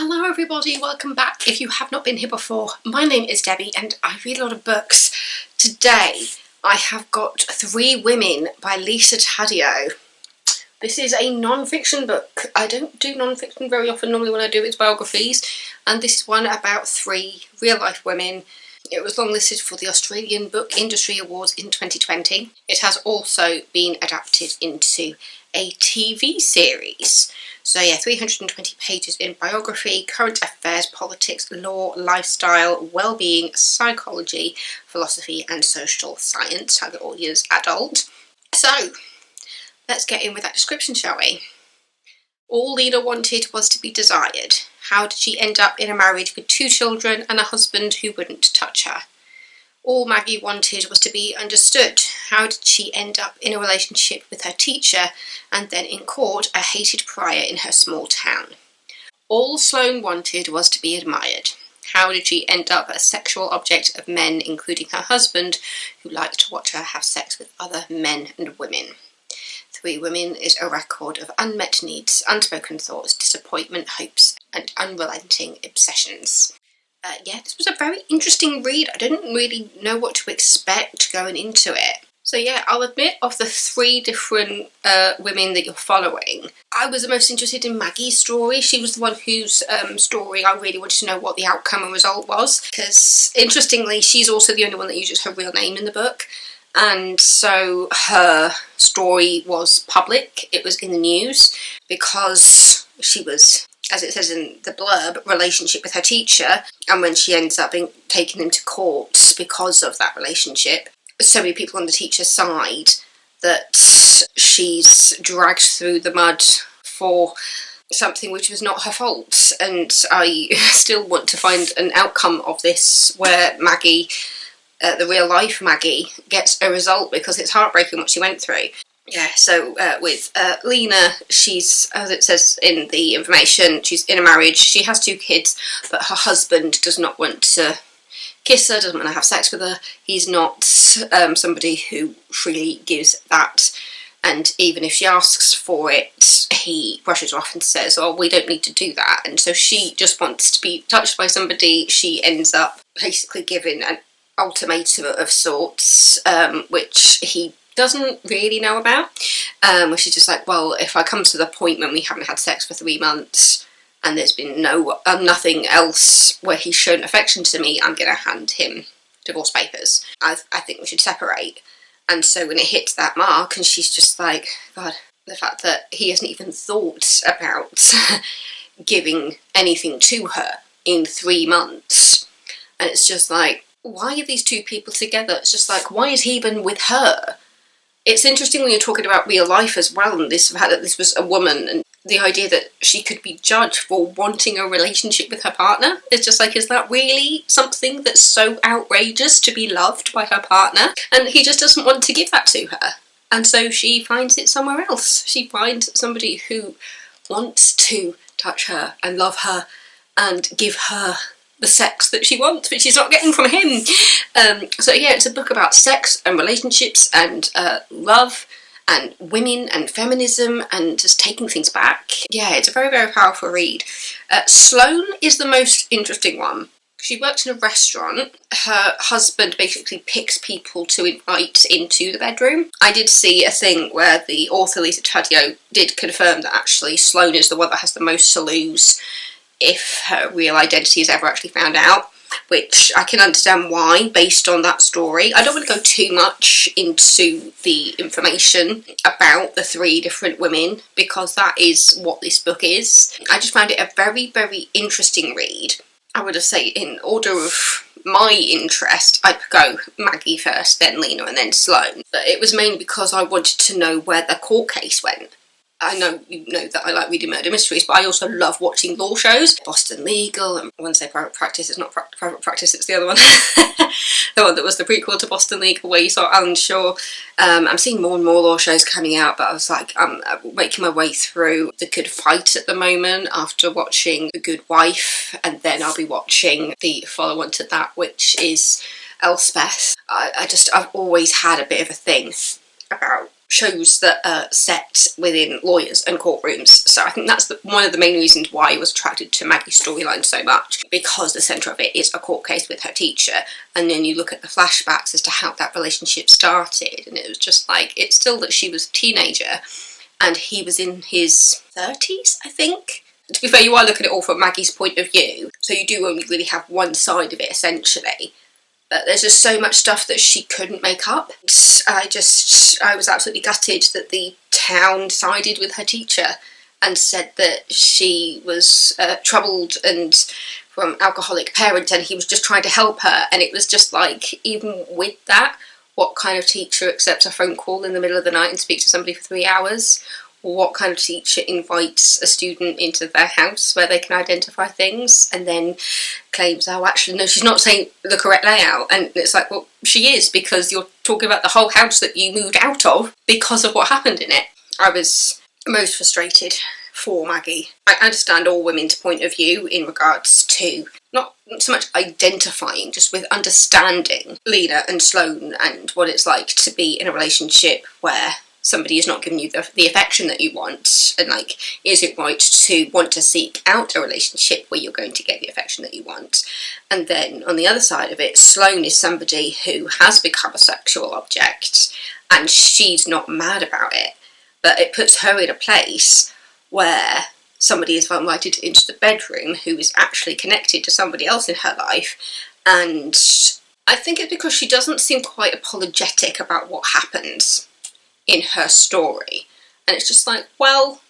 Hello everybody, welcome back. If you have not been here before, my name is Debbie and I read a lot of books. Today I have got Three Women by Lisa Taddeo. This is a non-fiction book. I don't do non-fiction very often. Normally when I do it's biographies, and this is one about three real-life women. It was longlisted for the Australian Book Industry Awards in 2020. It has also been adapted into a TV series. So yeah, 320 pages in biography, current affairs, politics, law, lifestyle, well-being, psychology, philosophy and social science. Target audience adult. So let's get in with that description, shall we? All Lena wanted was to be desired. How did she end up in a marriage with 2 children and a husband who wouldn't touch her? All Maggie wanted was to be understood. How did she end up in a relationship with her teacher and then in court a hated prior in her small town? All Sloane wanted was to be admired. How did she end up a sexual object of men, including her husband, who liked to watch her have sex with other men and women? Three Women is a record of unmet needs, unspoken thoughts, disappointment, hopes, and unrelenting obsessions. Yeah, this was a very interesting read. I didn't really know what to expect going into it. So yeah, I'll admit, of the 3 different women that you're following, I was the most interested in Maggie's story. She was the one whose story I really wanted to know what the outcome and result was, because interestingly, she's also the only one that uses her real name in the book. And so her story was public, it was in the news, because she was, as it says in the blurb, relationship with her teacher, and when she ends up being taken into court because of that relationship, so many people on the teacher's side that she's dragged through the mud for something which was not her fault. And I still want to find an outcome of this where Maggie, the real life Maggie, gets a result, because it's heartbreaking what she went through. Yeah, so with Lena, she's, as it says in the information, she's in a marriage, she has 2 kids, but her husband does not want to kiss her, doesn't want to have sex with her. He's not somebody who freely gives that, and even if she asks for it, he brushes her off and says, oh, we don't need to do that. And so she just wants to be touched by somebody. She ends up basically giving an ultimatum of sorts, which he doesn't really know about, where she's just like, well, if I come to the point when we haven't had sex for 3 months and there's been nothing else where he's shown affection to me, I'm gonna hand him divorce papers. I think we should separate. And so when it hits that mark, and she's just like, God, the fact that he hasn't even thought about giving anything to her in 3 months, and it's just like, why are these 2 people together? It's just like, why is he even with her? It's interesting when you're talking about real life as well, and this fact that this was a woman, and the idea that she could be judged for wanting a relationship with her partner. It's just like, is that really something that's so outrageous, to be loved by her partner? And he just doesn't want to give that to her. And so she finds it somewhere else. She finds somebody who wants to touch her and love her and give her the sex that she wants, which she's not getting from him. So yeah, it's a book about sex and relationships and love and women and feminism and just taking things back. Yeah, it's a very, very powerful read. Sloane is the most interesting one. She works in a restaurant. Her husband basically picks people to invite into the bedroom. I did see a thing where the author Lisa Taddeo did confirm that actually Sloane is the one that has the most to lose if her real identity is ever actually found out, which I can understand why, based on that story. I don't want to go too much into the information about the 3 different women, because that is what this book is. I just found it a very, very interesting read. I would have said, in order of my interest, I'd go Maggie first, then Lena, and then Sloane. But it was mainly because I wanted to know where the court case went. I know you know that I like reading murder mysteries, but I also love watching law shows. Boston Legal, and when I say Private Practice, it's not Private Practice, it's the other one. The one that was the prequel to Boston Legal, where you saw Alan Shaw. I'm seeing more and more law shows coming out, but I was like, I'm making my way through The Good Fight at the moment after watching The Good Wife, and then I'll be watching the follow-on to that, which is Elspeth. I've always had a bit of a thing about shows that are set within lawyers and courtrooms. So I think that's one of the main reasons why I was attracted to Maggie's storyline so much, because the centre of it is a court case with her teacher, and then you look at the flashbacks as to how that relationship started, and it was just like, it's still that she was a teenager and he was in his 30s, I think. To be fair, you are looking at it all from Maggie's point of view, so you do only really have one side of it essentially. But there's just so much stuff that she couldn't make up. I was absolutely gutted that the town sided with her teacher and said that she was troubled and from alcoholic parents and he was just trying to help her. And it was just like, even with that, what kind of teacher accepts a phone call in the middle of the night and speaks to somebody for 3 hours? What kind of teacher invites a student into their house where they can identify things and then claims, oh, actually, no, she's not saying the correct layout. And it's like, well, she is, because you're talking about the whole house that you moved out of because of what happened in it. I was most frustrated for Maggie. I understand all women's point of view in regards to not so much identifying, just with understanding Lena and Sloane and what it's like to be in a relationship where somebody is not giving you the affection that you want, and like, is it right to want to seek out a relationship where you're going to get the affection that you want? And then on the other side of it, Sloane is somebody who has become a sexual object and she's not mad about it, but it puts her in a place where somebody is invited into the bedroom who is actually connected to somebody else in her life, and I think it's because she doesn't seem quite apologetic about what happens in her story. And it's just like, well,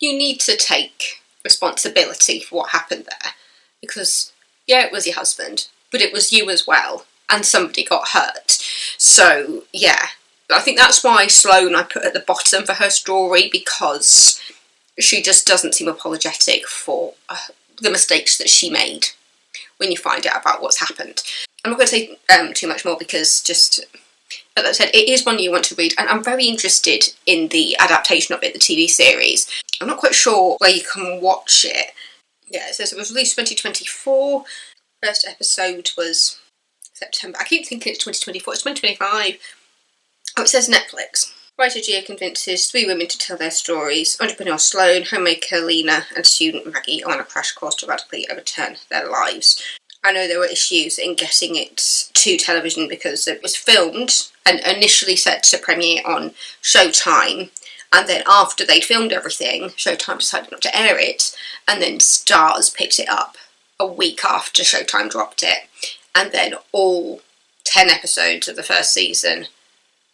you need to take responsibility for what happened there, because yeah, it was your husband, but it was you as well, and somebody got hurt. So yeah, I think that's why Sloane I put at the bottom for her story, because she just doesn't seem apologetic for the mistakes that she made when you find out about what's happened. I'm not going to say too much more, because just, as I said, it is one you want to read, and I'm very interested in the adaptation of it, the TV series. I'm not quite sure where you can watch it. Yeah, it says it was released 2024. First episode was September. I keep thinking it's 2024. It's 2025. Oh, it says Netflix. Writer Gia convinces 3 women to tell their stories. Entrepreneur Sloane, homemaker Lena, and student Maggie on a crash course to radically overturn their lives. I know there were issues in getting it to television because it was filmed and initially set to premiere on Showtime, and then after they'd filmed everything, Showtime decided not to air it, and then Starz picked it up a week after Showtime dropped it, and then all 10 episodes of the first season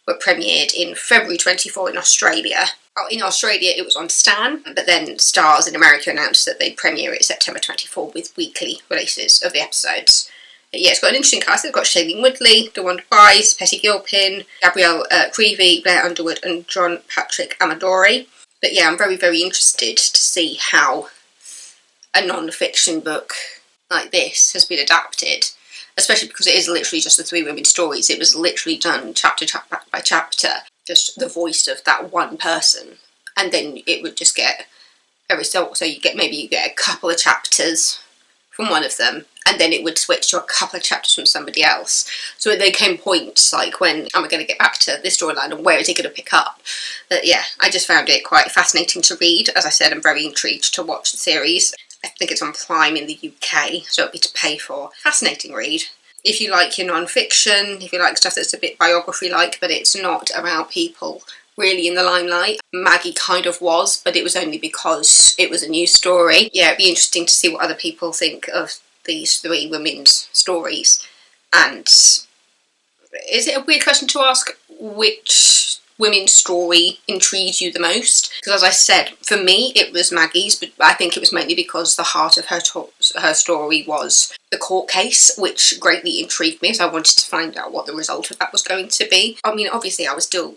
were premiered in February 24 in Australia. Oh, in Australia it was on Stan, but then Starz in America announced that they'd premiere it September 24 with weekly releases of the episodes. Yeah, it's got an interesting cast. It's got Shailene Woodley, DeWanda Wise, Petty Gilpin, Gabrielle Creevy, Blair Underwood, and John Patrick Amadori. But yeah, I'm very, very interested to see how a non-fiction book like this has been adapted, especially because it is literally just the 3 women's stories. It was literally done chapter by chapter, just the voice of that one person, and then it would just get a result. So you get a couple of chapters from one of them, and then it would switch to a couple of chapters from somebody else. So there came points like, when am I going to get back to this storyline, and where is it going to pick up? But yeah, I just found it quite fascinating to read. As I said, I'm very intrigued to watch the series. I think it's on Prime in the UK, so it'll be to pay for. Fascinating read. If you like your non-fiction, if you like stuff that's a bit biography-like, but it's not about people really in the limelight. Maggie kind of was, but it was only because it was a news story. Yeah, it'd be interesting to see what other people think of these 3 women's stories. And is it a weird question to ask which women's story intrigued you the most? Because as I said, for me it was Maggie's, but I think it was mainly because the heart of her story was the court case, which greatly intrigued me, so I wanted to find out what the result of that was going to be. I mean, obviously I was still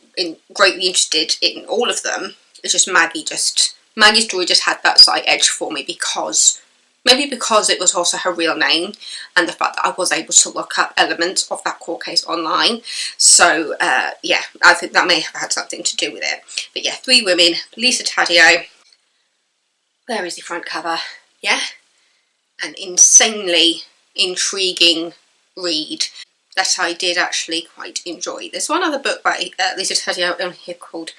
greatly interested in all of them. It's just Maggie's story just had that slight edge for me, because maybe because it was also her real name, and the fact that I was able to look up elements of that court case online. So yeah, I think that may have had something to do with it. But yeah, 3 women, Lisa Taddeo. There is the front cover. Yeah, an insanely intriguing read. that I did actually quite enjoy. There's one other book by Lisa Taddeo on here called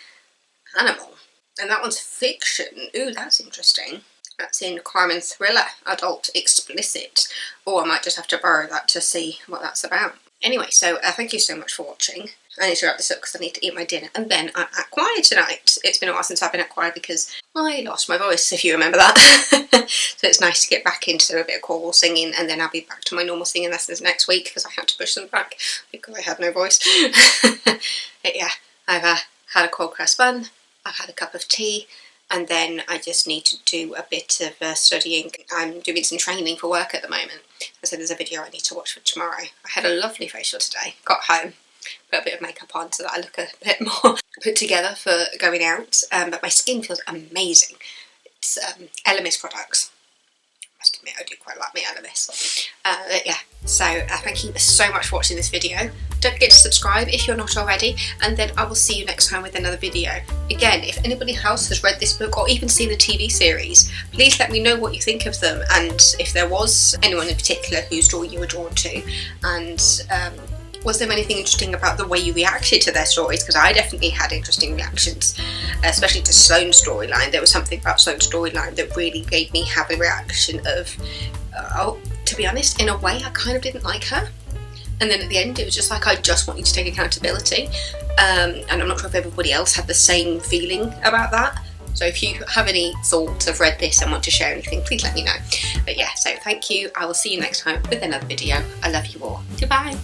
Animal, and that one's fiction. Ooh, that's interesting. That's in crime and thriller, adult explicit. Or I might just have to borrow that to see what that's about. Anyway, so thank you so much for watching. I need to wrap this up because I need to eat my dinner, and then I'm at choir tonight. It's been a while since I've been at choir because I lost my voice, if you remember that. So it's nice to get back into a bit of choral singing, and then I'll be back to my normal singing lessons next week because I had to push them back because I had no voice. But yeah, I've had a cold crust bun, I've had a cup of tea, and then I just need to do a bit of studying. I'm doing some training for work at the moment, so there's a video I need to watch for tomorrow. I had a lovely facial today, got home, put a bit of makeup on so that I look a bit more put together for going out, but my skin feels amazing. It's Elemis products. I must admit I do quite like my Elemis. Yeah, so thank you so much for watching this video. Don't forget to subscribe if you're not already, and then I will see you next time with another video. Again, if anybody else has read this book or even seen the TV series, please let me know what you think of them, and if there was anyone in particular whose story you were drawn to, and was there anything interesting about the way you reacted to their stories? Because I definitely had interesting reactions, especially to Sloane's storyline. There was something about Sloane's storyline that really made me have a reaction of, oh, to be honest, in a way I kind of didn't like her. And then at the end it was just like, I just want you to take accountability. And I'm not sure if everybody else had the same feeling about that. So if you have any thoughts, have read this and want to share anything, please let me know. But yeah, so thank you. I will see you next time with another video. I love you all. Goodbye.